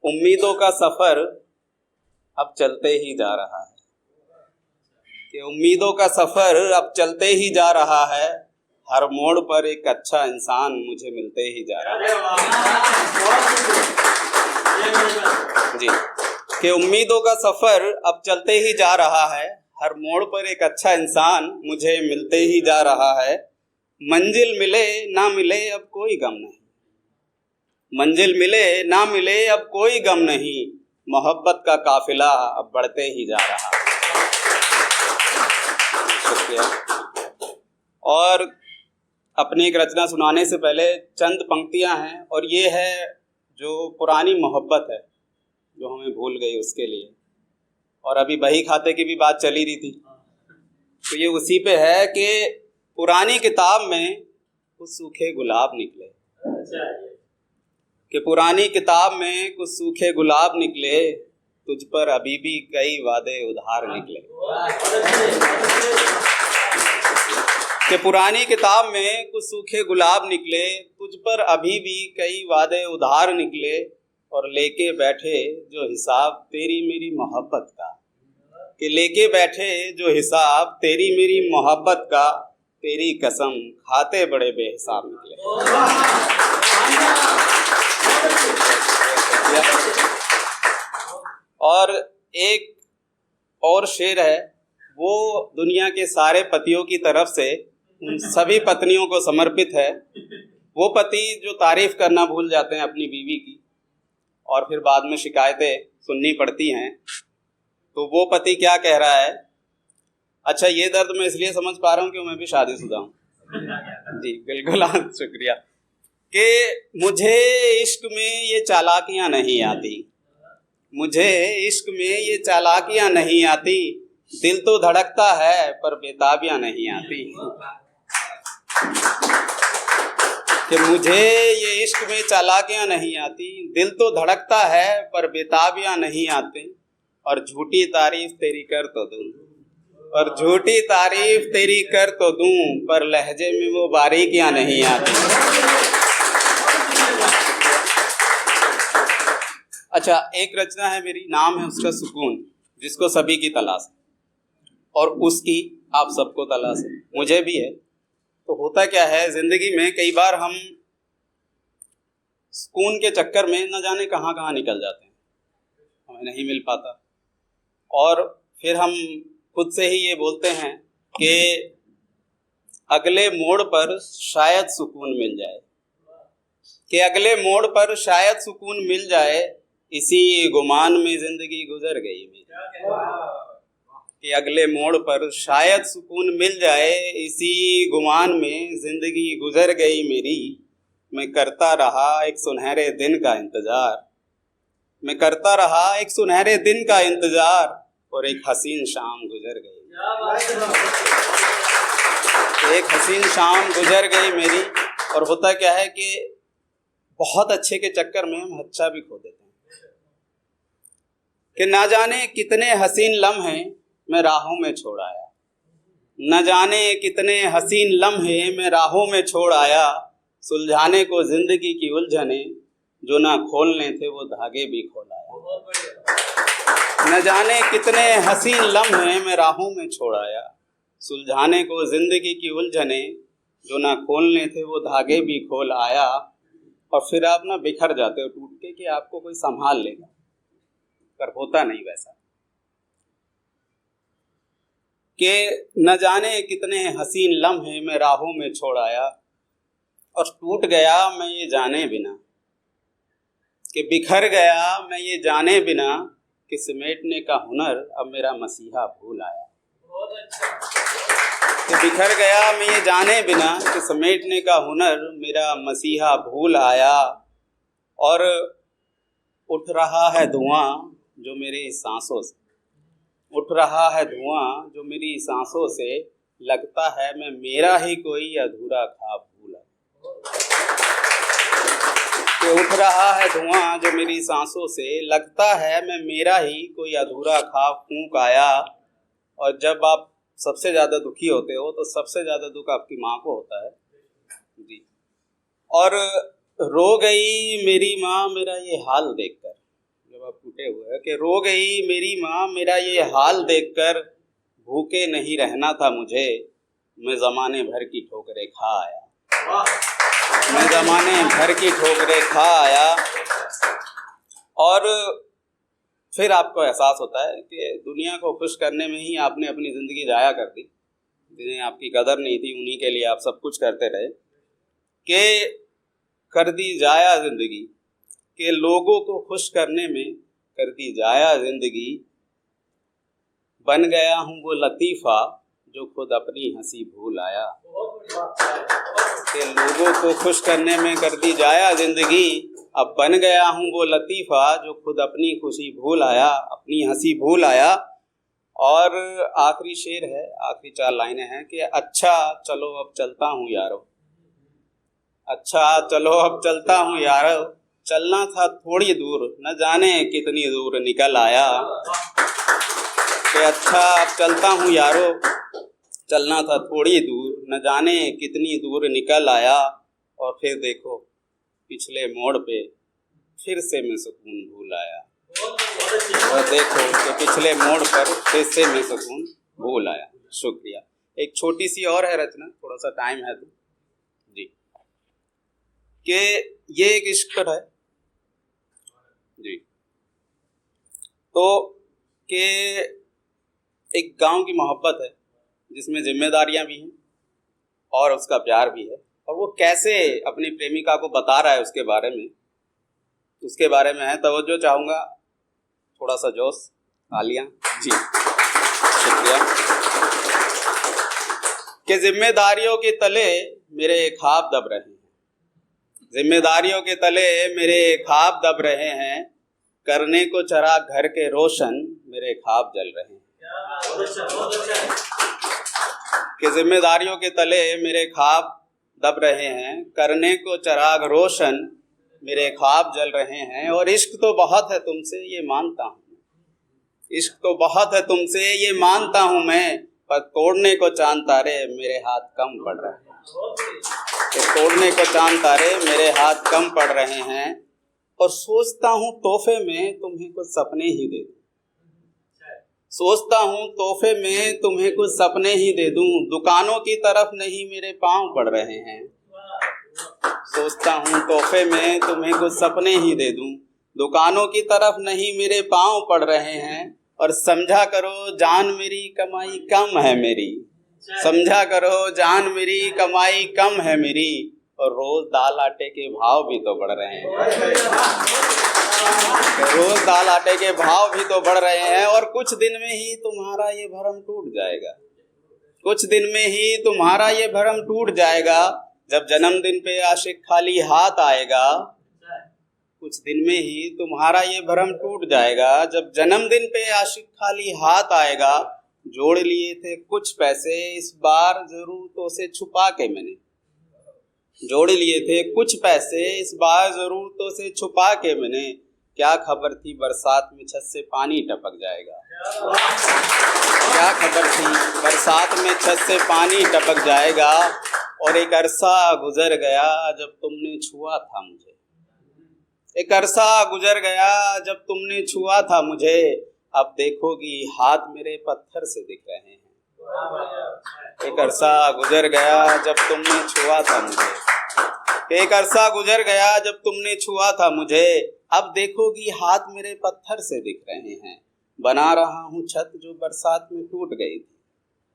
उम्मीदों का सफर अब चलते ही जा रहा है, कि उम्मीदों का सफर अब चलते ही जा रहा है, हर मोड़ पर एक अच्छा इंसान मुझे मिलते ही जा रहा है जी। कि उम्मीदों का सफर अब चलते ही जा रहा है, हर मोड़ पर एक अच्छा इंसान मुझे मिलते ही जा रहा है। मंजिल मिले ना मिले अब कोई गम नहीं, मंजिल मिले ना मिले अब कोई गम नहीं, मोहब्बत का काफिला अब बढ़ते ही जा रहा है। शुक्रिया। और अपनी एक रचना सुनाने से पहले चंद पंक्तियां हैं, और ये है जो पुरानी मोहब्बत है जो हमें भूल गई उसके लिए। और अभी बही खाते की भी बात चली रही थी, तो ये उसी पे है कि पुरानी किताब में कुछ सूखे गुलाब निकले, कि पुरानी किताब में कुछ सूखे गुलाब निकले, तुझ पर अभी भी कई वादे उधार निकले। कि पुरानी किताब में कुछ सूखे गुलाब निकले, तुझ पर अभी भी कई वादे उधार निकले, और लेके बैठे जो हिसाब तेरी मेरी मोहब्बत का, कि लेके बैठे जो हिसाब तेरी मेरी मोहब्बत का, तेरी कसम खाते बड़े बेहिसाब निकले। और एक और शेर है, वो दुनिया के सारे पतियों की तरफ से उन सभी पत्नियों को समर्पित है। वो पति जो तारीफ करना भूल जाते हैं अपनी बीवी की और फिर बाद में शिकायतें सुननी पड़ती हैं, तो वो पति क्या कह रहा है। अच्छा, ये दर्द मैं इसलिए समझ पा रहा हूँ कि मैं भी शादीशुदा हूँ जी, बिल्कुल। शुक्रिया। कि मुझे इश्क में ये चालाकियाँ नहीं आती, मुझे इश्क में ये चालाकियाँ नहीं आती, दिल तो धड़कता है पर बेताबियाँ नहीं आती। कि मुझे ये इश्क में चालाकियाँ नहीं आती, दिल तो धड़कता है पर बेताबियाँ नहीं आती, और झूठी तारीफ तेरी कर तो दूं, और झूठी तारीफ तेरी कर तो दूं, पर लहजे में वो बारीकियाँ नहीं आती। अच्छा, एक रचना है मेरी, नाम है उसका सुकून, जिसको सभी की तलाश है, और उसकी आप सबको तलाश है, मुझे भी है। तो होता क्या है जिंदगी में, कई बार हम सुकून के चक्कर में न जाने कहाँ कहाँ निकल जाते हैं, हमें नहीं मिल पाता, और फिर हम खुद से ही ये बोलते हैं कि अगले मोड़ पर शायद सुकून मिल जाए, कि अगले मोड़ पर शायद सुकून मिल जाए, इसी गुमान में जिंदगी गुजर गई मेरी। कि अगले मोड़ पर शायद सुकून मिल जाए, इसी गुमान में जिंदगी गुजर गई मेरी। मैं करता रहा एक सुनहरे दिन का इंतजार, मैं करता रहा एक सुनहरे दिन का इंतजार, और एक हसीन शाम गुजर गई, एक हसीन शाम गुजर गई मेरी। और होता क्या है कि बहुत अच्छे के चक्कर में हम अच्छा भी खो देते हैं, कि ना जाने कितने हसीन लम्हे मैं राहों में छोड़ आया, न जाने कितने हसीन लम्हे मैं राहों में छोड़ आया, सुलझाने को जिंदगी की उलझने जो ना खोलने थे वो धागे भी खोल आया। न जाने कितने हसीन लम्हे मैं राहों में छोड़ आया, सुलझाने को जिंदगी की उलझने जो ना खोलने थे वो धागे भी खोल आया। और फिर आप ना बिखर जाते हो टूट के, कि आपको कोई संभाल लेगा, पर होता नहीं वैसा। कि न जाने कितने हसीन लम्हे मैं राहों में छोड़ आया, और टूट गया मैं ये जाने बिना, कि बिखर गया मैं ये जाने बिना, कि समेटने का हुनर अब मेरा मसीहा भूल आया। कि बिखर गया मैं ये जाने बिना, कि समेटने का हुनर मेरा मसीहा भूल आया। और उठ रहा है धुआं जो मेरी सांसों से, उठ रहा है धुआं जो मेरी सांसों से, लगता है मैं मेरा ही कोई अधूरा ख्वाब भूला। कि उठ रहा है धुआं जो मेरी सांसों से, लगता है मैं मेरा ही कोई अधूरा ख्वाब फूंक आया। और जब आप सबसे ज़्यादा दुखी होते हो तो सबसे ज़्यादा दुख आपकी माँ को होता है जी। और रो गई मेरी माँ मेरा ये हाल देखकर, जब आप टूटे हुए कि रो गई मेरी माँ मेरा ये हाल देखकर, भूखे नहीं रहना था मुझे, मैं ज़माने भर की ठोकरें खा आया, मैं ज़माने भर की ठोकरें खा आया। और फिर आपको एहसास होता है कि दुनिया को खुश करने में ही आपने अपनी ज़िंदगी जाया कर दी। जिन्हें आपकी कदर नहीं थी उन्हीं के लिए आप सब कुछ करते रहे, कि कर दी जाया ज़िंदगी, कि लोगों को खुश करने में कर दी जाया ज़िंदगी। बन गया हूँ वो लतीफ़ा जो खुद अपनी हंसी भूल आया, कि लोगों को खुश करने में कर दी जाया ज़िंदगी, अब बन गया हूँ वो लतीफ़ा जो खुद अपनी खुशी भूल आया, अपनी हंसी भूल आया। और आखिरी शेर है, आखिरी 4 लाइनें हैं कि अच्छा चलो अब चलता हूँ यारो, अच्छा चलो अब चलता हूँ यारो, चलना था थोड़ी दूर न जाने कितनी दूर निकल आया। कि अच्छा अब चलता हूँ यारो, चलना था थोड़ी दूर न जाने कितनी दूर निकल आया। और फिर देखो पिछले मोड़ पे फिर से मैं सुकून भूल आया, और देखो कि पिछले मोड़ पर फिर से मैं सुकून भूल आया। शुक्रिया। एक छोटी सी और है रचना, थोड़ा सा टाइम है तो जी, कि ये एक इश्क पर है जी। तो कि एक गांव की मोहब्बत है जिसमें जिम्मेदारियां भी हैं और उसका प्यार भी है, और वो कैसे अपनी प्रेमिका को बता रहा है उसके बारे में, उसके बारे में है। तवज्जो चाहूँगा, थोड़ा सा जोश, तालियां जी, शुक्रिया। कि जिम्मेदारियों के तले मेरे ख्वाब दब रहे हैं, जिम्मेदारियों के तले मेरे ख्वाब दब रहे हैं, करने को चराग घर के रोशन मेरे ख्वाब जल रहे हैं। कि जिम्मेदारियों के तले मेरे ख्वाब दब रहे हैं, करने को चराग रोशन मेरे ख्वाब जल रहे हैं। और इश्क तो बहुत है तुमसे ये मानता हूँ, इश्क तो बहुत है तुमसे ये मानता हूँ मैं, पर तोड़ने को चांद तारे मेरे हाथ कम पड़ रहे हैं, कि तोड़ने को चांद तारे मेरे हाथ कम पड़ रहे हैं। और सोचता हूँ तोहफे में तुम्हें कुछ सपने ही दे दूँ, सोचता हूँ तोहफे में तुम्हें कुछ सपने ही दे दूँ, दुकानों की तरफ नहीं मेरे पाँव पड़ रहे हैं। सोचता हूँ तोहफे में तुम्हें कुछ सपने ही दे दूँ, दुकानों की तरफ नहीं मेरे पाँव पड़ रहे हैं। और समझा करो जान मेरी कमाई कम है मेरी, समझा करो जान मेरी कमाई कम है मेरी, और रोज दाल आटे के भाव भी तो बढ़ रहे हैं, रोज दाल आटे के भाव भी तो बढ़ रहे हैं। और कुछ दिन में ही तुम्हारा ये भरम टूट जाएगा, कुछ दिन में ही तुम्हारा ये भरम टूट जाएगा, जब जन्मदिन पे आशिक खाली हाथ आएगा। कुछ दिन में ही तुम्हारा ये भरम टूट जाएगा, जब जन्मदिन पे आशिक खाली हाथ आएगा। जोड़ लिए थे कुछ पैसे इस बार जरूरतों से छुपा के मैंने, जोड़ लिए थे कुछ पैसे इस बार जरूरतों से छुपा के मैंने, क्या खबर थी बरसात में छत से पानी टपक जाएगा, क्या खबर थी बरसात में छत से पानी टपक जाएगा। और एक अरसा गुजर गया जब तुमने छुआ था मुझे, एक अरसा गुजर गया जब तुमने छुआ था मुझे, अब देखोगी हाथ मेरे पत्थर से दिख रहे हैं। एक अरसा गुजर गया जब तुमने छुआ था मुझे, एक अरसा गुजर गया जब तुमने छुआ था मुझे, अब देखोगी हाथ मेरे पत्थर से दिख रहे हैं। बना रहा हूँ छत जो बरसात में टूट गई थी,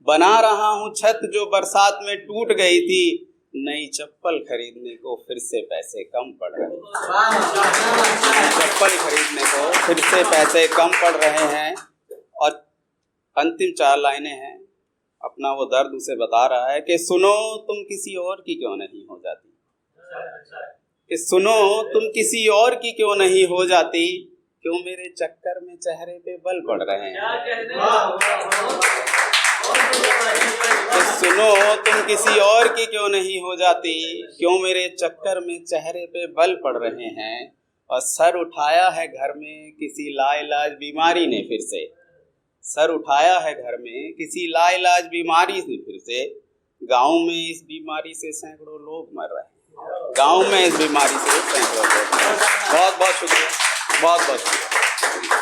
बना रहा हूँ छत जो बरसात में टूट गई थी, नई चप्पल खरीदने को फिर से पैसे कम पड़ रहे हैं, चप्पल खरीदने को फिर से पैसे कम पड़ रहे हैं। और अंतिम 4 लाइनें हैं, अपना वो दर्द उसे बता रहा है कि सुनो तुम किसी और की क्यों नहीं हो जाती, कि सुनो तुम किसी और की क्यों नहीं हो जाती, क्यों मेरे चक्कर में चेहरे पे बल पड़ रहे हैं। सुनो तुम किसी और की क्यों नहीं हो जाती, क्यों मेरे चक्कर में चेहरे पे बल पड़ रहे हैं। और सर उठाया है घर में किसी लाइलाज बीमारी ने फिर से, सर उठाया है घर में किसी लाइलाज बीमारी से फिर से, गांव में इस बीमारी से सैकड़ों लोग मर रहे हैं, गांव में इस बीमारी से सैकड़ों लोग। बहुत बहुत शुक्रिया। बहुत बहुत शुक्रिया।